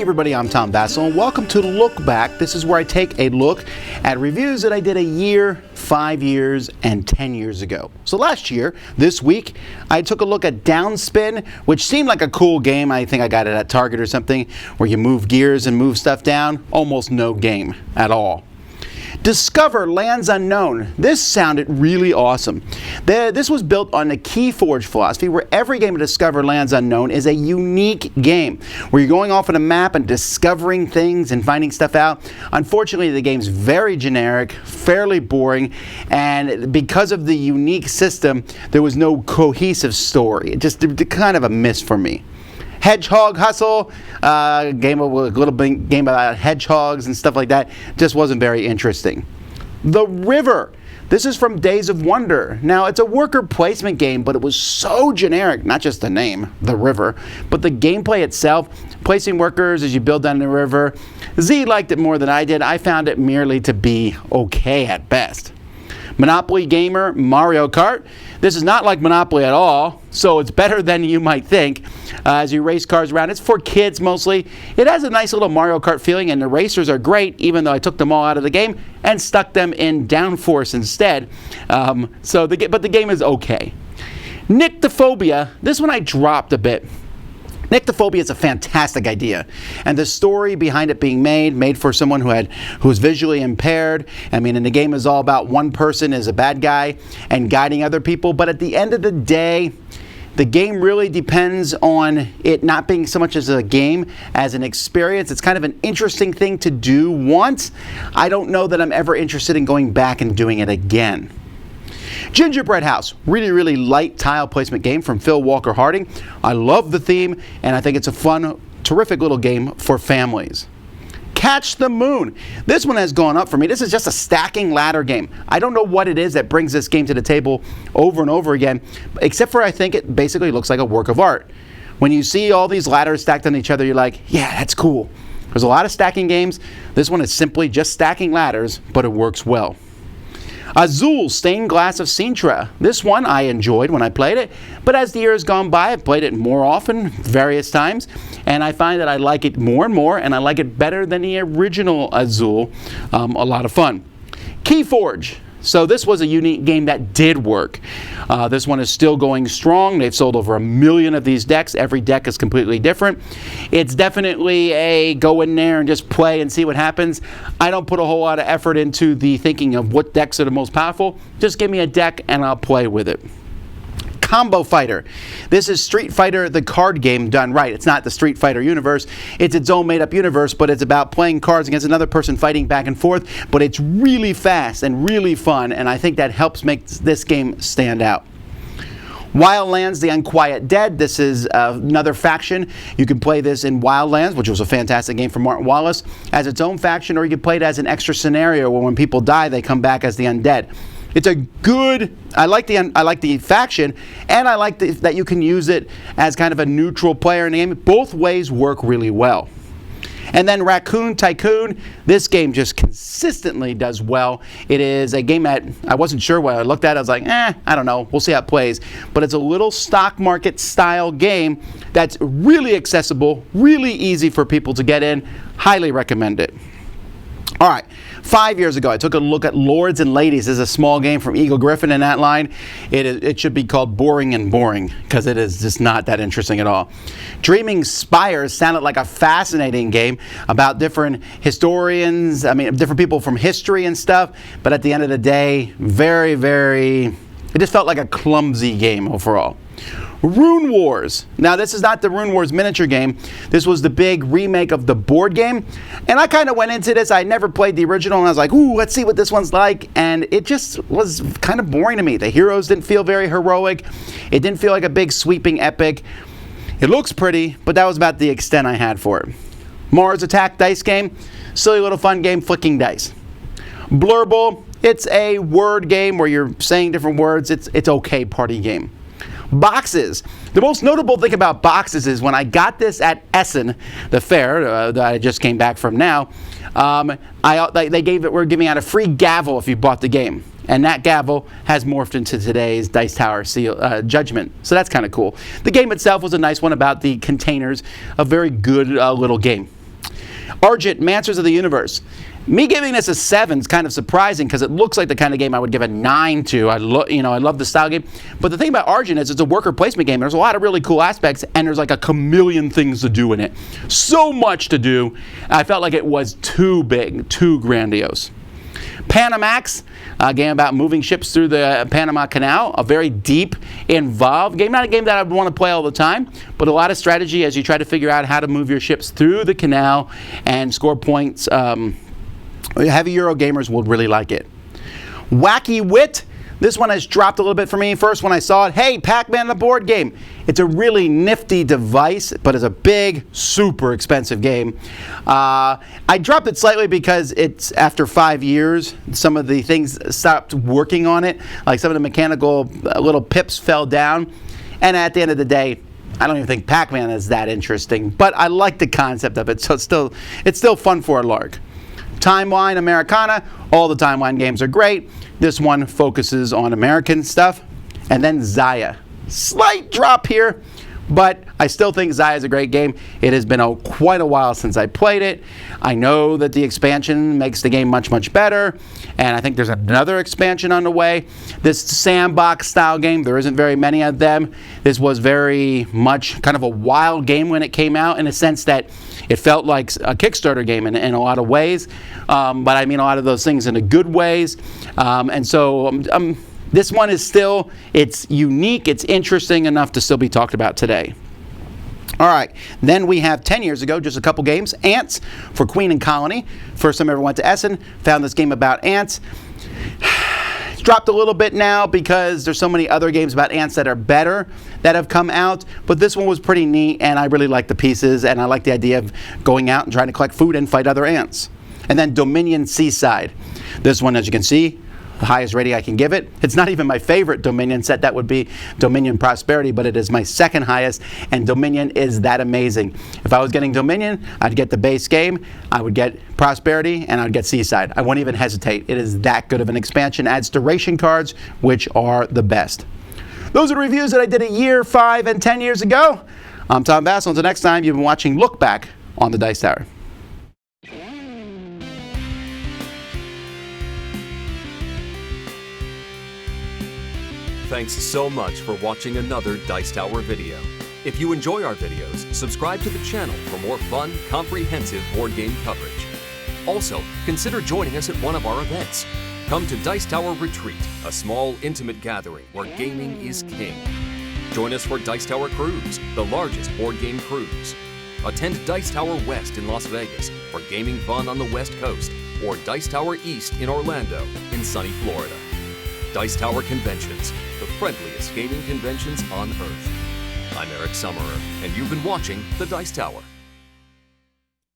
Hey everybody, I'm Tom Vasel, and welcome to Lookback. This is where I take a look at reviews that I did a year, 5 years, and 10 years ago. So last year, this week, I took a look at Downspin, which seemed like a cool game. I think I got it at Target or something, where you move gears and move stuff down. Almost no game at all. Discover Lands Unknown. This sounded really awesome. This was built on the Keyforge philosophy, where every game of Discover Lands Unknown is a unique game, where you're going off on a map and discovering things and finding stuff out. Unfortunately, the game's very generic, fairly boring, and because of the unique system, there was no cohesive story. It just kind of a miss for me. Hedgehog Hustle, a little game about hedgehogs and stuff like that, just wasn't very interesting. The River. This is from Days of Wonder. Now, it's a worker placement game, but it was so generic, not just the name, The River, but the gameplay itself, placing workers as you build down the river. Z liked it more than I did. I found it merely to be okay at best. Monopoly Gamer, Mario Kart. This is not like Monopoly at all, so it's better than you might think as you race cars around. It's for kids mostly. It has a nice little Mario Kart feeling, and the racers are great, even though I took them all out of the game and stuck them in Downforce instead. But the game is okay. Nyctophobia. This one I dropped a bit. Nyctophobia is a fantastic idea, and the story behind it being made for someone who was visually impaired. I mean, and the game is all about one person is a bad guy and guiding other people, but at the end of the day, the game really depends on it not being so much as a game as an experience. It's kind of an interesting thing to do once. I don't know that I'm ever interested in going back and doing it again. Gingerbread House, really light tile placement game from Phil Walker Harding. I love the theme, and I think it's a fun, terrific little game for families. Catch the Moon. This one has gone up for me. This is just a stacking ladder game. I don't know what it is that brings this game to the table over and over again, except for I think it basically looks like a work of art. When you see all these ladders stacked on each other, you're like, yeah, that's cool. There's a lot of stacking games. This one is simply just stacking ladders, but it works well. Azul, Stained Glass of Sintra. This one I enjoyed when I played it, but as the years gone by, I've played it more often, various times, and I find that I like it more and more, and I like it better than the original Azul. A lot of fun. Keyforge. So this was a unique game that did work. This one is still going strong. They've sold over 1 million of these decks. Every deck is completely different. It's definitely a go in there and just play and see what happens. I don't put a whole lot of effort into the thinking of what decks are the most powerful. Just give me a deck and I'll play with it. Combo Fighter. This is Street Fighter, the card game done right. It's not the Street Fighter universe. It's its own made-up universe, but it's about playing cards against another person fighting back and forth, but it's really fast and really fun, and I think that helps make this game stand out. Wildlands, The Unquiet Dead. This is another faction. You can play this in Wildlands, which was a fantastic game from Martin Wallace, as its own faction, or you can play it as an extra scenario where when people die, they come back as the undead. It's a good, I like the faction, and I like that you can use it as kind of a neutral player in the game. Both ways work really well. And then Raccoon Tycoon, this game just consistently does well. It is a game that I wasn't sure what I looked at. I was like, I don't know. We'll see how it plays. But it's a little stock market style game that's really accessible, really easy for people to get in. Highly recommend it. All right, 5 years ago, I took a look at Lords and Ladies. This is a small game from Eagle Griffin in that line. It should be called Boring and Boring, because it is just not that interesting at all. Dreaming Spires sounded like a fascinating game about different historians, different people from history and stuff, but at the end of the day, it just felt like a clumsy game overall. Rune Wars. Now, this is not the Rune Wars miniature game. This was the big remake of the board game. And I kind of went into this. I never played the original, and I was like, ooh, let's see what this one's like. And it just was kind of boring to me. The heroes didn't feel very heroic. It didn't feel like a big sweeping epic. It looks pretty, but that was about the extent I had for it. Mars Attack dice game. Silly little fun game, flicking dice. Blurble. It's a word game where you're saying different words. It's okay party game. Boxes. The most notable thing about Boxes is when I got this at Essen, the fair that I just came back from now, we're giving out a free gavel if you bought the game. And that gavel has morphed into today's Dice Tower Judgment. So that's kind of cool. The game itself was a nice one about the containers. A very good little game. Argent, Masters of the Universe. Me giving this a 7 is kind of surprising because it looks like the kind of game I would give a 9 to. I love the style game. But the thing about Argent is it's a worker placement game. There's a lot of really cool aspects, and there's like a chameleon things to do in it. So much to do. I felt like it was too big, too grandiose. Panamax, a game about moving ships through the Panama Canal, a very deep, involved game. Not a game that I would want to play all the time, but a lot of strategy as you try to figure out how to move your ships through the canal and score points. Heavy Euro gamers will really like it. Wacky Wit. This one has dropped a little bit for me. First, when I saw it, hey, Pac-Man the board game. It's a really nifty device, but it's a big, super expensive game. I dropped it slightly because it's after 5 years. Some of the things stopped working on it. Like some of the mechanical little pips fell down. And at the end of the day, I don't even think Pac-Man is that interesting. But I like the concept of it, so it's still fun for a lark. Timeline Americana. All the Timeline games are great. This one focuses on American stuff. And then Zaya. Slight drop here, but I still think Zaya is a great game. It has been quite a while since I played it. I know that the expansion makes the game much, much better, and I think there's another expansion on the way. This sandbox style game, there isn't very many of them. This was very much kind of a wild game when it came out, in a sense that it felt like a Kickstarter game in a lot of ways, but I mean a lot of those things in a good ways, and so this one is still, it's unique, it's interesting enough to still be talked about today. All right, then we have 10 years ago, just a couple games. Ants for Queen and Colony. First time I ever went to Essen, found this game about ants. It's dropped a little bit now because there's so many other games about ants that are better that have come out, but this one was pretty neat, and I really like the pieces, and I like the idea of going out and trying to collect food and fight other ants. And then Dominion Seaside. This one, as you can see, the highest rating I can give it. It's not even my favorite Dominion set. That would be Dominion Prosperity, but it is my second highest, and Dominion is that amazing. If I was getting Dominion, I'd get the base game, I would get Prosperity, and I'd get Seaside. I wouldn't even hesitate. It is that good of an expansion. Adds duration cards, which are the best. Those are the reviews that I did a year, 5, and 10 years ago. I'm Tom Vasel. Until next time, you've been watching Lookback on the Dice Tower. Thanks so much for watching another Dice Tower video. If you enjoy our videos, subscribe to the channel for more fun, comprehensive board game coverage. Also, consider joining us at one of our events. Come to Dice Tower Retreat, a small, intimate gathering where gaming is king. Join us for Dice Tower Cruise, the largest board game cruise. Attend Dice Tower West in Las Vegas for gaming fun on the West Coast, or Dice Tower East in Orlando in sunny Florida. Dice Tower Conventions, the friendliest gaming conventions on Earth. I'm Eric Summerer, and you've been watching The Dice Tower.